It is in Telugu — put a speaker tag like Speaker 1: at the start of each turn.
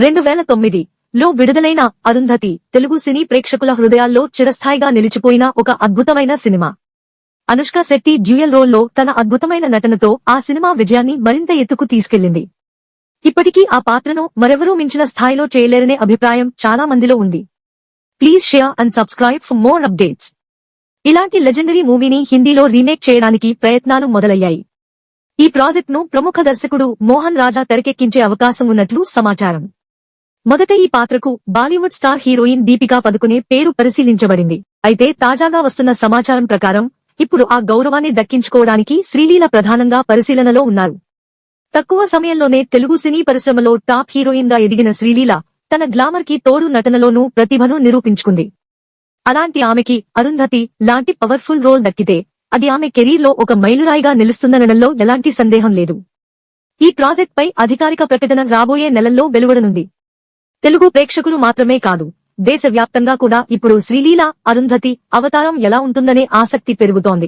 Speaker 1: 2009లో విడుదలైన అరుంధతి తెలుగు సినీ ప్రేక్షకుల హృదయాల్లో చిరస్థాయిగా నిలిచిపోయిన ఒక అద్భుతమైన సినిమా. అనుష్క శెట్టి డ్యూయల్ రోల్లో తన అద్భుతమైన నటనతో ఆ సినిమా విజయాన్ని మరింత ఎత్తుకు తీసుకెళ్లింది. ఇప్పటికీ ఆ పాత్రను మరెవరూ మించిన స్థాయిలో చేయలేరనే అభిప్రాయం చాలా మందిలో ఉంది. Please share and subscribe for more updates. ఇలాంటి లెజెండరీ మూవీని హిందీలో రీమేక్ చేయడానికి ప్రయత్నాలు మొదలయ్యాయి. ఈ ప్రాజెక్ట్ను ప్రముఖ దర్శకుడు మోహన్ రాజా తెరకెక్కించే అవకాశం ఉన్నట్లు సమాచారం. మొదట ఈ పాత్రకు బాలీవుడ్ స్టార్ హీరోయిన్ దీపికా పదుకునే పేరు పరిశీలించబడింది. అయితే తాజాగా వస్తున్న సమాచారం ప్రకారం ఇప్పుడు ఆ గౌరవాన్ని దక్కించుకోవడానికి శ్రీలీల ప్రధానంగా పరిశీలనలో ఉన్నారు. తక్కువ సమయంలోనే తెలుగు సినీ పరిశ్రమలో టాప్ హీరోయిన్ గా ఎదిగిన శ్రీలీల తన గ్లామర్ కి తోడు నటనలోనూ ప్రతిభను నిరూపించుకుంది. అలాంటి ఆమెకి అరుంధతి లాంటి పవర్ఫుల్ రోల్ దక్కితే అది ఆమె కెరీర్ లో ఒక మైలురాయిగా నిలుస్తుందనడంలో ఎలాంటి సందేహం లేదు. ఈ ప్రాజెక్ట్ పై అధికారిక ప్రకటన రాబోయే నెలల్లో వెలువడనుంది. తెలుగు ప్రేక్షకులు మాత్రమే కాదు, దేశవ్యాప్తంగా కూడా ఇప్పుడు శ్రీలీల అరుంధతి అవతారం ఎలా ఉంటుందనే ఆసక్తి పెరుగుతోంది.